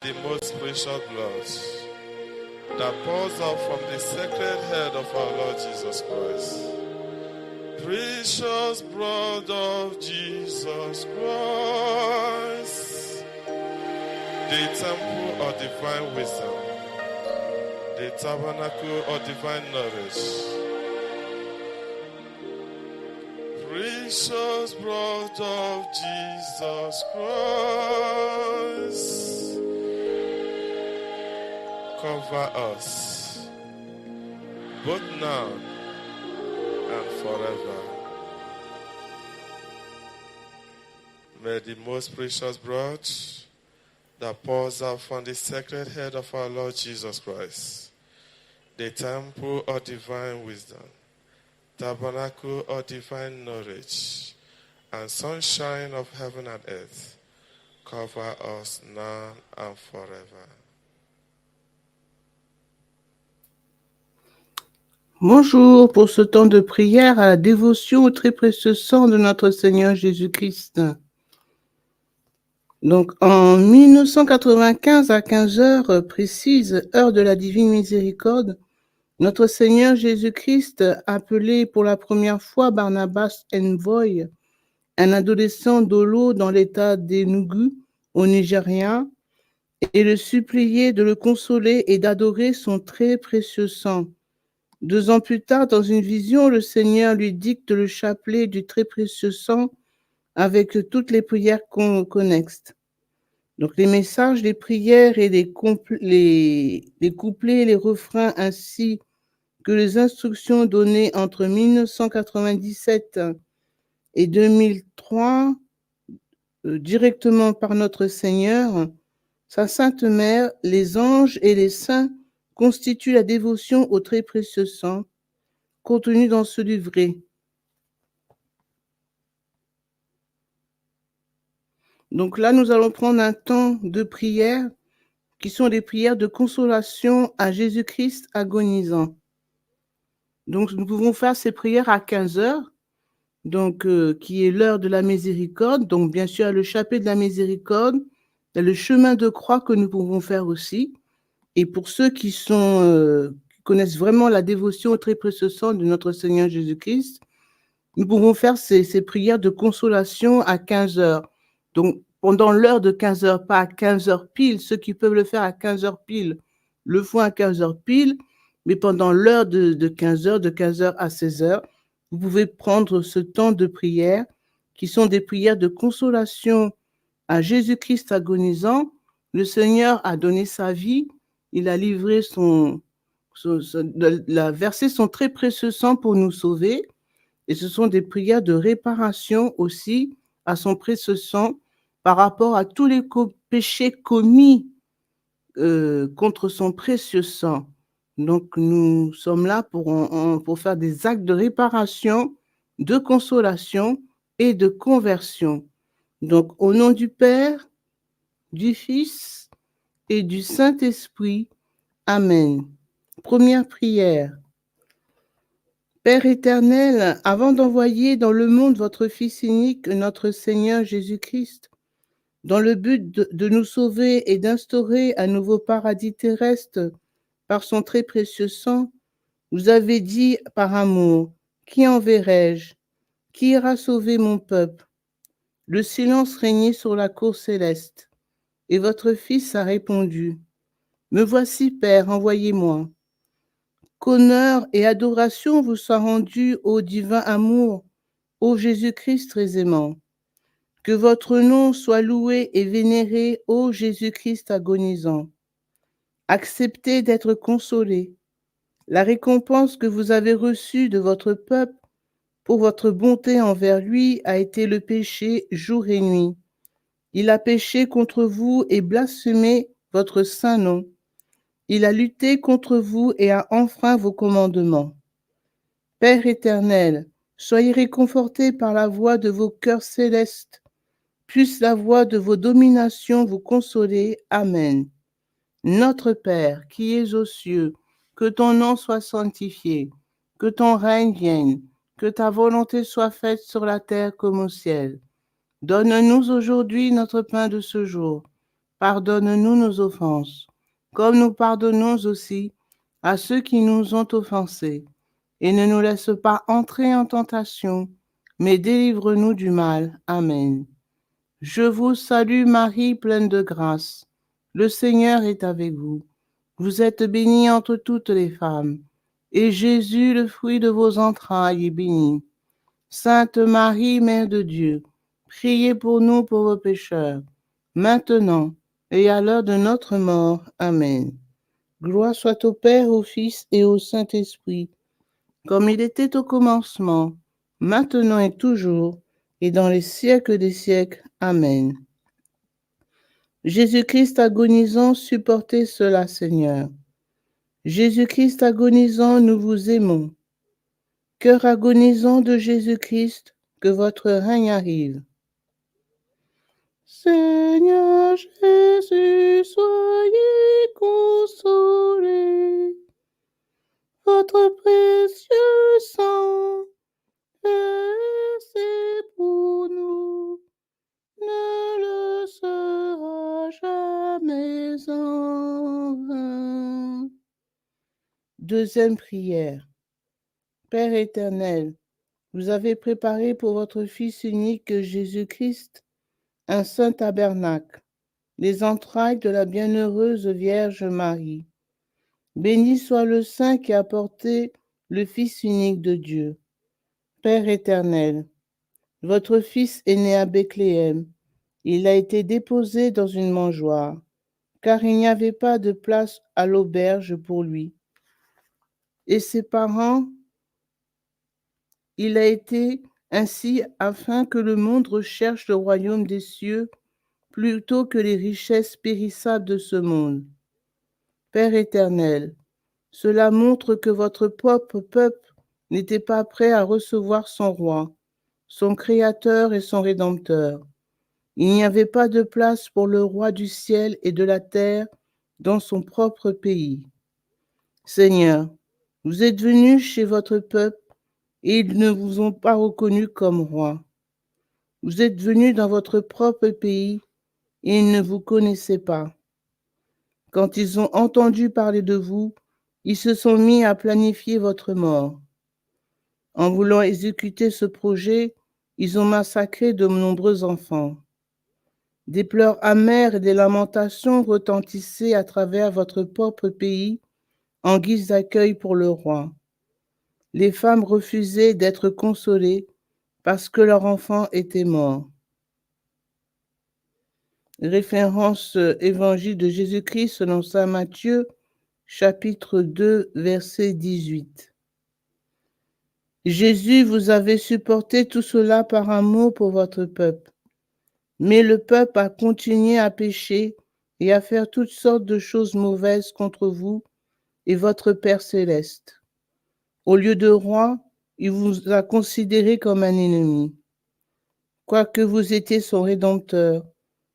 the most precious blood that pours out from the sacred head of our Lord Jesus Christ. Precious blood of Jesus Christ, the temple of divine wisdom, the tabernacle of divine knowledge. Precious blood of Jesus Christ, cover us, both now and forever. May the most precious blood that pours out from the sacred head of our Lord Jesus Christ, the temple of divine wisdom, tabernacle of divine knowledge, and sunshine of heaven and earth, cover us now and forever. Bonjour pour ce temps de prière à la dévotion au très précieux sang de notre Seigneur Jésus-Christ. Donc, en 1995 à 15 heures précises, heure de la divine miséricorde, notre Seigneur Jésus-Christ appelé pour la première fois Barnabas Envoy, un adolescent d'Olo dans l'état d'Enugu, au Nigeria, et le suppliait de le consoler et d'adorer son très précieux sang. 2 ans plus tard, dans une vision, le Seigneur lui dicte le chapelet du très précieux sang avec toutes les prières connexes. Donc les messages, les prières et les couplets, les refrains ainsi que les instructions données entre 1997 et 2003 directement par notre Seigneur, sa Sainte Mère, les anges et les saints constituent la dévotion au très précieux sang contenu dans ce livret. Donc là, nous allons prendre un temps de prière qui sont des prières de consolation à Jésus-Christ agonisant. Donc, nous pouvons faire ces prières à 15 heures, donc, qui est l'heure de la miséricorde. Donc, bien sûr, le chapelet de la miséricorde, il y a le chemin de croix que nous pouvons faire aussi. Et pour ceux qui connaissent vraiment la dévotion au très précieux sang de notre Seigneur Jésus-Christ, nous pouvons faire ces prières de consolation à 15 heures. Donc, pendant l'heure de 15 heures, pas à 15 heures pile. Ceux qui peuvent le faire à 15 heures pile le font à 15 heures pile. Mais pendant l'heure de 15 heures, de 15 heures à 16 heures, vous pouvez prendre ce temps de prière qui sont des prières de consolation à Jésus-Christ agonisant. Le Seigneur a donné sa vie. Il a livré versé son très précieux sang pour nous sauver. Et ce sont des prières de réparation aussi à son précieux sang par rapport à tous les péchés commis contre son précieux sang. Donc, nous sommes là pour faire des actes de réparation, de consolation et de conversion. Donc, au nom du Père, du Fils et du Saint-Esprit. Amen. Première prière. Père éternel, avant d'envoyer dans le monde votre Fils unique, notre Seigneur Jésus-Christ, dans le but de nous sauver et d'instaurer un nouveau paradis terrestre par son très précieux sang, vous avez dit par amour, qui enverrai-je? Qui ira sauver mon peuple? Le silence régnait sur la cour céleste, et votre Fils a répondu, me voici, Père, envoyez-moi. Qu'honneur et adoration vous soient rendus au divin amour, ô Jésus-Christ très aimant. Que votre nom soit loué et vénéré, ô Jésus-Christ agonisant. Acceptez d'être consolé. La récompense que vous avez reçue de votre peuple pour votre bonté envers lui a été le péché jour et nuit. Il a péché contre vous et blasphémé votre saint nom. Il a lutté contre vous et a enfreint vos commandements. Père éternel, soyez réconfortés par la voix de vos cœurs célestes. Puisse la voix de vos dominations vous consoler. Amen. Notre Père, qui es aux cieux, que ton nom soit sanctifié, que ton règne vienne, que ta volonté soit faite sur la terre comme au ciel. Donne-nous aujourd'hui notre pain de ce jour. pardonne-nous nos offenses, comme nous pardonnons aussi à ceux qui nous ont offensés. Et ne nous laisse pas entrer en tentation, mais délivre-nous du mal. Amen. Je vous salue Marie, pleine de grâce. Le Seigneur est avec vous. Vous êtes bénie entre toutes les femmes, et Jésus, le fruit de vos entrailles, est béni. Sainte Marie, Mère de Dieu, priez pour nous pauvres pécheurs, maintenant et à l'heure de notre mort. Amen. Gloire soit au Père, au Fils et au Saint-Esprit, comme il était au commencement, maintenant et toujours, et dans les siècles des siècles. Amen. Jésus-Christ agonisant, supportez cela, Seigneur. Jésus-Christ agonisant, nous vous aimons. Cœur agonisant de Jésus-Christ, que votre règne arrive. Seigneur Jésus, soyez consolé. Votre précieux sang, versé pour nous, ne le sera jamais en vain. Deuxième prière. Père éternel, vous avez préparé pour votre Fils unique Jésus-Christ un saint tabernacle, les entrailles de la bienheureuse Vierge Marie. Béni soit le Saint qui a porté le Fils unique de Dieu. Père éternel, votre Fils est né à Bethléem. Il a été déposé dans une mangeoire, car il n'y avait pas de place à l'auberge pour lui. Et ses parents, il a été ainsi afin que le monde recherche le royaume des cieux plutôt que les richesses périssables de ce monde. Père éternel, cela montre que votre propre peuple n'était pas prêt à recevoir son roi, son créateur et son rédempteur. Il n'y avait pas de place pour le roi du ciel et de la terre dans son propre pays. Seigneur, vous êtes venus chez votre peuple et ils ne vous ont pas reconnu comme roi. Vous êtes venus dans votre propre pays et ils ne vous connaissaient pas. Quand ils ont entendu parler de vous, ils se sont mis à planifier votre mort. En voulant exécuter ce projet, ils ont massacré de nombreux enfants. Des pleurs amers et des lamentations retentissaient à travers votre propre pays en guise d'accueil pour le roi. Les femmes refusaient d'être consolées parce que leur enfant était mort. Référence Évangile de Jésus-Christ selon saint Matthieu, chapitre 2, verset 18. Jésus, vous avez supporté tout cela par amour pour votre peuple. Mais le peuple a continué à pécher et à faire toutes sortes de choses mauvaises contre vous et votre Père céleste. Au lieu de roi, il vous a considéré comme un ennemi. Quoique vous étiez son rédempteur,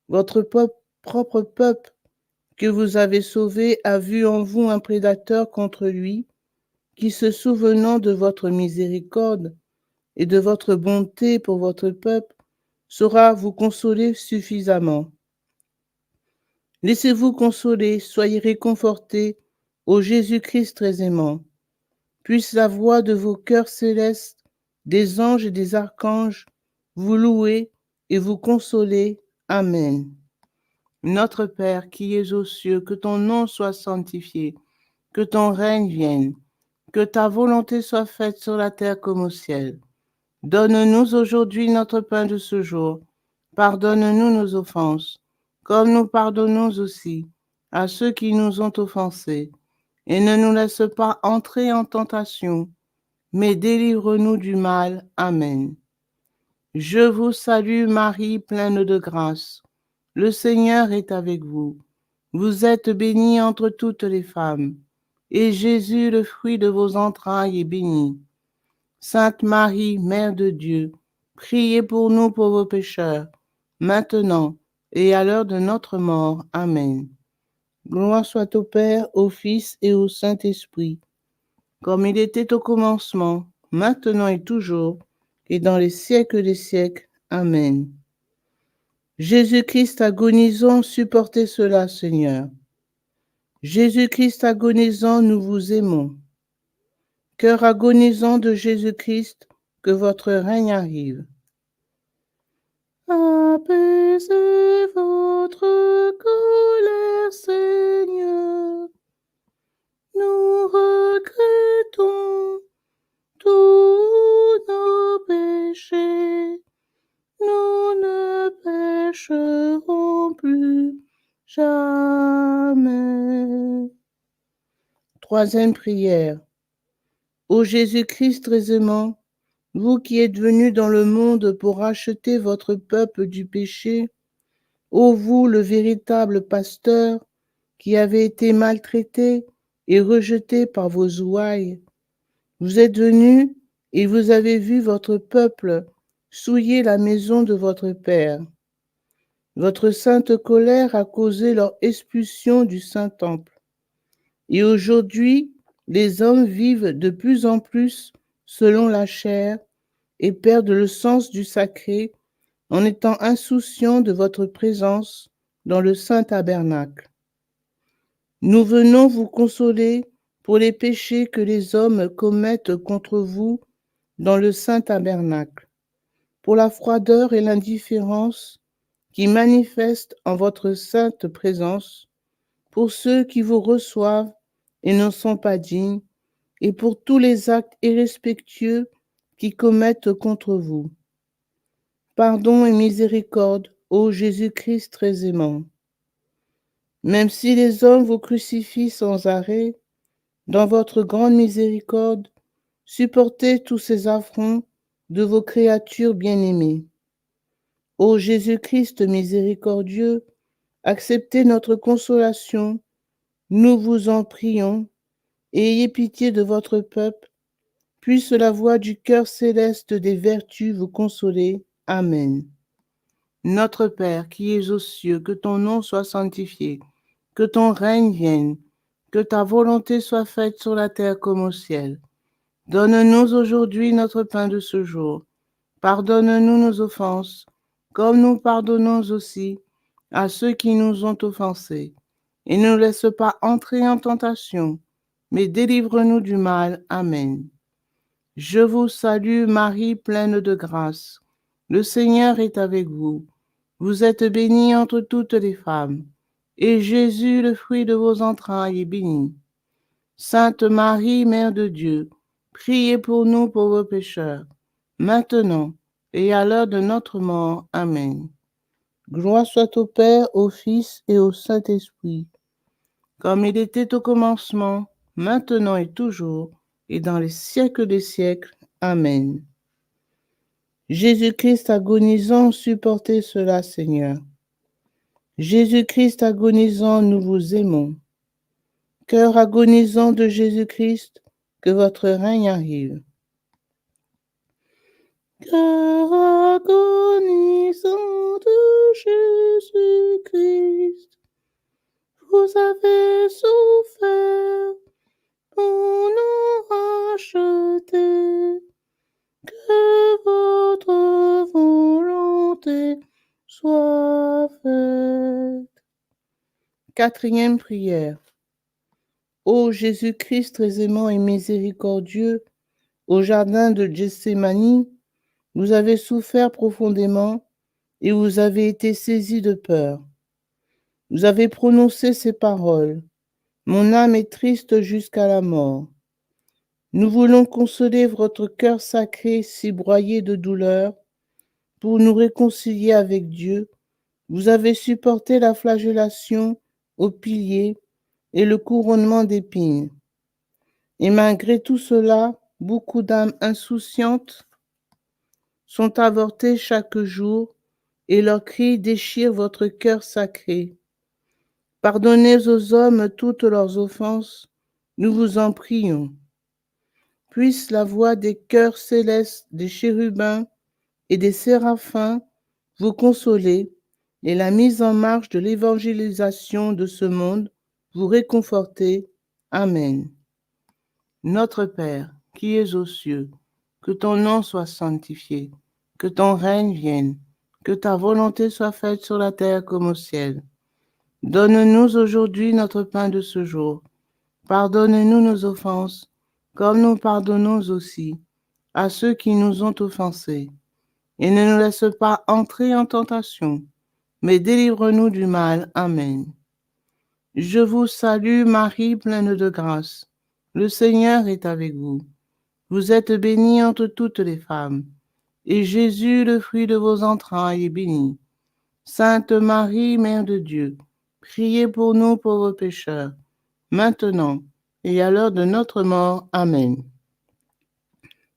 votre propre peuple que vous avez sauvé a vu en vous un prédateur contre lui, qui, se souvenant de votre miséricorde et de votre bonté pour votre peuple, saura vous consoler suffisamment. Laissez-vous consoler, soyez réconfortés, ô Jésus-Christ très aimant. Puisse la voix de vos cœurs célestes, des anges et des archanges, vous louer et vous consoler. Amen. Notre Père qui es aux cieux, que ton nom soit sanctifié, que ton règne vienne, que ta volonté soit faite sur la terre comme au ciel. Donne-nous aujourd'hui notre pain de ce jour. Pardonne-nous nos offenses, comme nous pardonnons aussi à ceux qui nous ont offensés. Et ne nous laisse pas entrer en tentation, mais délivre-nous du mal. Amen. Je vous salue Marie, pleine de grâce. Le Seigneur est avec vous. Vous êtes bénie entre toutes les femmes, et Jésus, le fruit de vos entrailles, est béni. Sainte Marie, Mère de Dieu, priez pour nous pauvres pécheurs, maintenant et à l'heure de notre mort. Amen. Gloire soit au Père, au Fils et au Saint-Esprit, comme il était au commencement, maintenant et toujours, et dans les siècles des siècles. Amen. Jésus-Christ agonisant, supportez cela, Seigneur. Jésus-Christ agonisant, nous vous aimons. Cœur agonisant de Jésus-Christ, que votre règne arrive. Apaisez votre colère, Seigneur. Nous regrettons tous nos péchés. Nous ne pécherons plus jamais. Troisième prière. Ô Jésus-Christ très aimant, vous qui êtes venu dans le monde pour racheter votre peuple du péché, ô vous le véritable pasteur qui avez été maltraité et rejeté par vos ouailles, vous êtes venu et vous avez vu votre peuple souiller la maison de votre Père. Votre sainte colère a causé leur expulsion du Saint-Temple. Et aujourd'hui, les hommes vivent de plus en plus selon la chair et perdent le sens du sacré en étant insouciants de votre présence dans le Saint Tabernacle. Nous venons vous consoler pour les péchés que les hommes commettent contre vous dans le Saint Tabernacle, pour la froideur et l'indifférence qui manifestent en votre sainte présence, pour ceux qui vous reçoivent et n'en sont pas dignes, et pour tous les actes irrespectueux qui commettent contre vous. Pardon et miséricorde, ô Jésus-Christ très aimant. Même si les hommes vous crucifient sans arrêt, dans votre grande miséricorde, supportez tous ces affronts de vos créatures bien-aimées. Ô Jésus-Christ miséricordieux, acceptez notre consolation, nous vous en prions, et ayez pitié de votre peuple, puisse la voix du cœur céleste des vertus vous consoler. Amen. Notre Père qui es aux cieux, que ton nom soit sanctifié, que ton règne vienne, que ta volonté soit faite sur la terre comme au ciel. Donne-nous aujourd'hui notre pain de ce jour. Pardonne-nous nos offenses, comme nous pardonnons aussi à ceux qui nous ont offensés. Et ne nous laisse pas entrer en tentation, mais délivre-nous du mal. Amen. Je vous salue, Marie, pleine de grâce. Le Seigneur est avec vous. Vous êtes bénie entre toutes les femmes, et Jésus, le fruit de vos entrailles, est béni. Sainte Marie, Mère de Dieu, priez pour nous pauvres pécheurs, maintenant et à l'heure de notre mort. Amen. Gloire soit au Père, au Fils et au Saint-Esprit, comme il était au commencement, maintenant et toujours, et dans les siècles des siècles. Amen. Jésus-Christ agonisant, supportez cela, Seigneur. Jésus-Christ agonisant, nous vous aimons. Cœur agonisant de Jésus-Christ, que votre règne arrive. Cœur agonisant de Jésus-Christ, vous avez souffert pour nous racheter. Que votre volonté soit faite. Quatrième prière. Ô Jésus-Christ très aimant et miséricordieux, au jardin de Gethsémani, vous avez souffert profondément et vous avez été saisi de peur. Vous avez prononcé ces paroles. Mon âme est triste jusqu'à la mort. Nous voulons consoler votre cœur sacré si broyé de douleur pour nous réconcilier avec Dieu. Vous avez supporté la flagellation au pilier et le couronnement d'épines. Et malgré tout cela, beaucoup d'âmes insouciantes sont avortées chaque jour et leurs cris déchirent votre cœur sacré. Pardonnez aux hommes toutes leurs offenses, nous vous en prions. Puisse la voix des chœurs célestes, des chérubins et des séraphins vous consoler et la mise en marche de l'évangélisation de ce monde vous réconforter. Amen. Notre Père, qui es aux cieux, que ton nom soit sanctifié, que ton règne vienne, que ta volonté soit faite sur la terre comme au ciel. Donne-nous aujourd'hui notre pain de ce jour. Pardonne-nous nos offenses, comme nous pardonnons aussi à ceux qui nous ont offensés. Et ne nous laisse pas entrer en tentation, mais délivre-nous du mal. Amen. Je vous salue Marie, pleine de grâce. Le Seigneur est avec vous. Vous êtes bénie entre toutes les femmes, et Jésus, le fruit de vos entrailles, est béni. Sainte Marie, Mère de Dieu, priez pour nous pauvres pécheurs, maintenant et à l'heure de notre mort. Amen.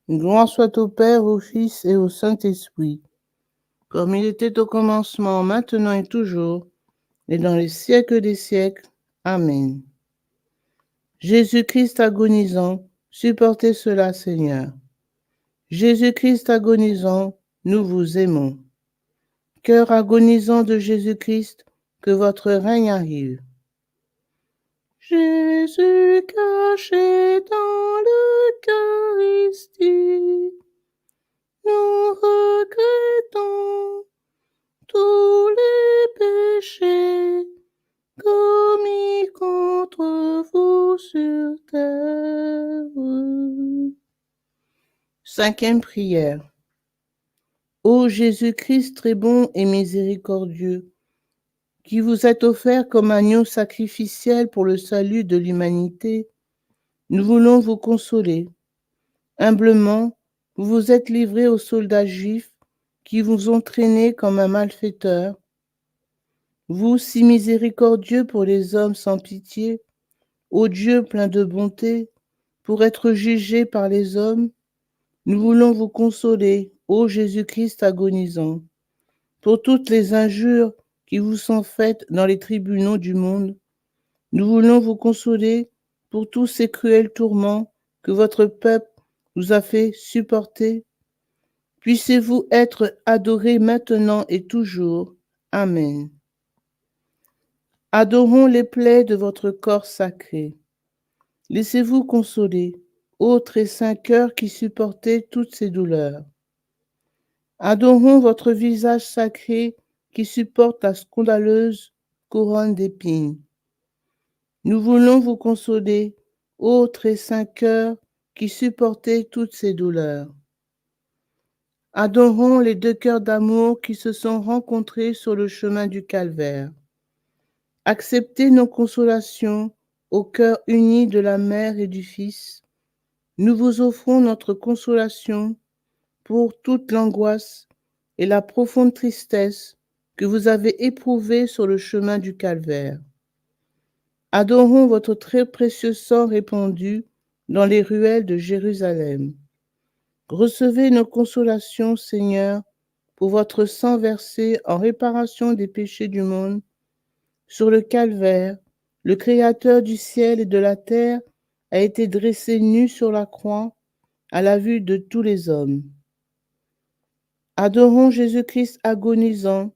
Gloire soit au Père, au Fils et au Saint-Esprit, comme il était au commencement, maintenant et toujours, et dans les siècles des siècles. Amen. Jésus-Christ agonisant, supportez cela, Seigneur. Jésus-Christ agonisant, nous vous aimons. Cœur agonisant de Jésus-Christ, que votre règne arrive. Jésus caché dans l'Eucharistie, nous regrettons tous les péchés commis contre vous sur terre. Cinquième prière. Ô Jésus-Christ très bon et miséricordieux, qui vous êtes offert comme agneau sacrificiel pour le salut de l'humanité, nous voulons vous consoler. Humblement, vous vous êtes livré aux soldats juifs qui vous ont traîné comme un malfaiteur. Vous, si miséricordieux pour les hommes sans pitié, ô Dieu plein de bonté, pour être jugé par les hommes, nous voulons vous consoler, ô Jésus-Christ agonisant, pour toutes les injures qui vous sont faites dans les tribunaux du monde. Nous voulons vous consoler pour tous ces cruels tourments que votre peuple vous a fait supporter. Puissiez-vous être adorés maintenant et toujours. Amen. Adorons les plaies de votre corps sacré. Laissez-vous consoler, ô très saint cœur qui supportez toutes ces douleurs. Adorons votre visage sacré qui supporte la scandaleuse couronne d'épines. Nous voulons vous consoler, ô très saint cœur qui supportez toutes ces douleurs. Adorons les deux cœurs d'amour qui se sont rencontrés sur le chemin du calvaire. Acceptez nos consolations au cœur uni de la Mère et du Fils. Nous vous offrons notre consolation pour toute l'angoisse et la profonde tristesse que vous avez éprouvées sur le chemin du calvaire. Adorons votre très précieux sang répandu dans les ruelles de Jérusalem. Recevez nos consolations, Seigneur, pour votre sang versé en réparation des péchés du monde. Sur le calvaire, le Créateur du ciel et de la terre a été dressé nu sur la croix à la vue de tous les hommes. Adorons Jésus-Christ agonisant,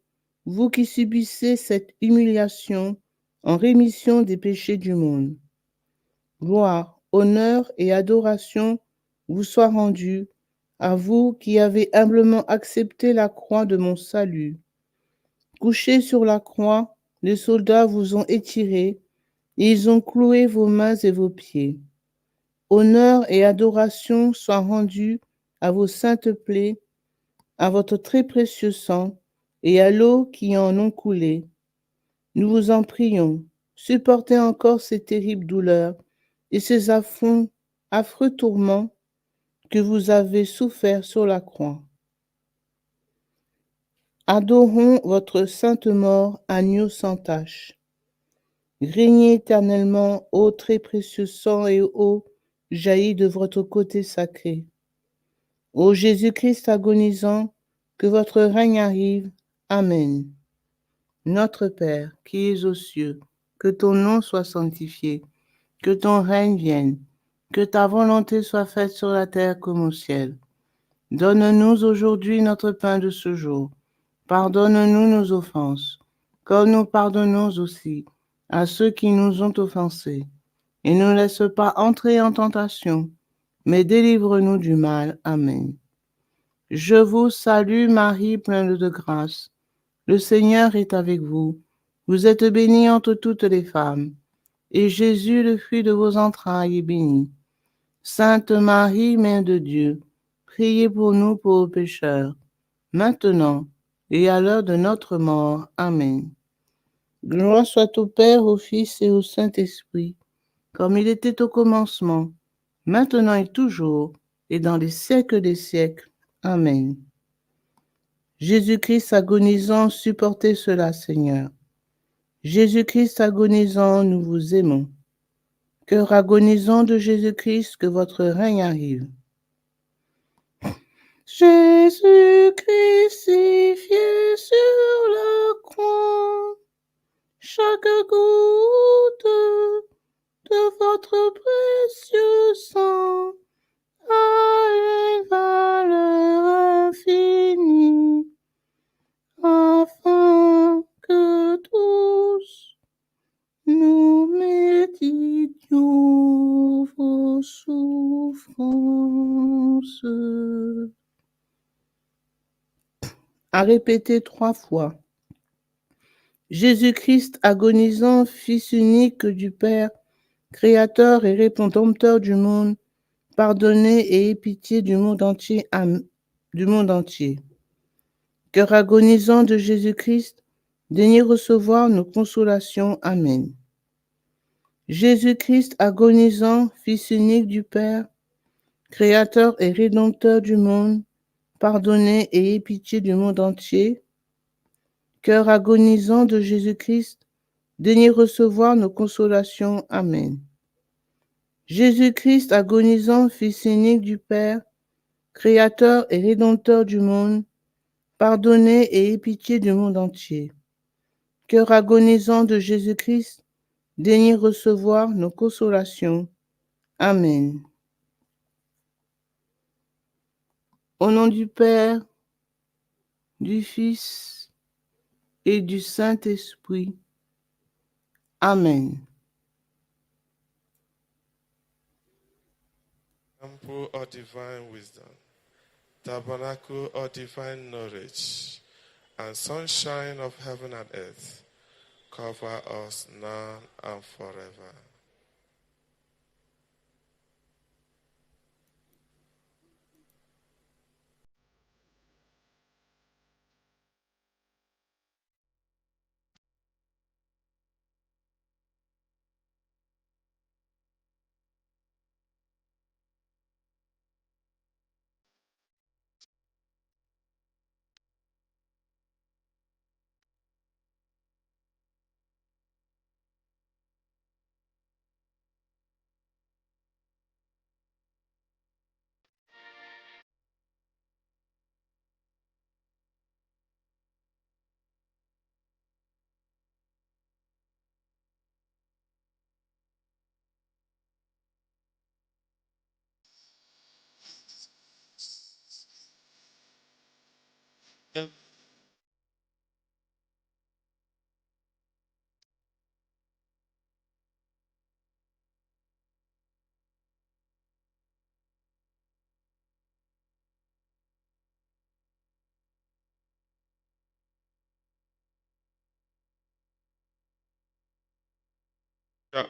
vous qui subissez cette humiliation en rémission des péchés du monde. Gloire, honneur et adoration vous soient rendus à vous qui avez humblement accepté la croix de mon salut. Couchés sur la croix, les soldats vous ont étirés et ils ont cloué vos mains et vos pieds. Honneur et adoration soient rendus à vos saintes plaies, à votre très précieux sang et à l'eau qui en ont coulé. Nous vous en prions, supportez encore ces terribles douleurs et ces affreux tourments que vous avez soufferts sur la croix. Adorons votre sainte mort, agneau sans tache. Régnez éternellement, ô très précieux sang et eau jaillis de votre côté sacré. Ô Jésus-Christ agonisant, que votre règne arrive. Amen. Notre Père, qui es aux cieux, que ton nom soit sanctifié, que ton règne vienne, que ta volonté soit faite sur la terre comme au ciel. Donne-nous aujourd'hui notre pain de ce jour. Pardonne-nous nos offenses, comme nous pardonnons aussi à ceux qui nous ont offensés. Et ne nous laisse pas entrer en tentation, mais délivre-nous du mal. Amen. Je vous salue Marie, pleine de grâce. Le Seigneur est avec vous. Vous êtes bénie entre toutes les femmes, et Jésus, le fruit de vos entrailles, est béni. Sainte Marie, Mère de Dieu, priez pour nous pauvres pécheurs, maintenant et à l'heure de notre mort. Amen. Gloire soit au Père, au Fils et au Saint-Esprit, comme il était au commencement, maintenant et toujours, et dans les siècles des siècles. Amen. Jésus-Christ agonisant, supportez cela, Seigneur. Jésus-Christ agonisant, nous vous aimons. Cœur agonisant de Jésus-Christ, que votre règne arrive. Jésus crucifié sur la croix, chaque goutte de votre précieux sang a une valeur infinie, afin que tous nous méditions vos souffrances. À répéter 3 fois. Jésus-Christ agonisant, Fils unique du Père, Créateur et Rédempteur du monde, pardonnez et aie pitié du monde entier. Du monde entier. Cœur agonisant de Jésus-Christ, daignez recevoir nos consolations. Amen. Jésus-Christ agonisant, Fils unique du Père, Créateur et Rédempteur du monde, pardonnez et aie pitié du monde entier. Cœur agonisant de Jésus-Christ, daignez recevoir nos consolations. Amen. Jésus-Christ agonisant, Fils unique du Père, Créateur et Rédempteur du monde, pardonnez et aie pitié du monde entier. Cœur agonisant de Jésus-Christ, daignez recevoir nos consolations. Amen. Au nom du Père, du Fils et du Saint-Esprit. Amen. Temple of divine wisdom, tabernacle of divine knowledge, and sunshine of heaven and earth, cover us now and forever. Your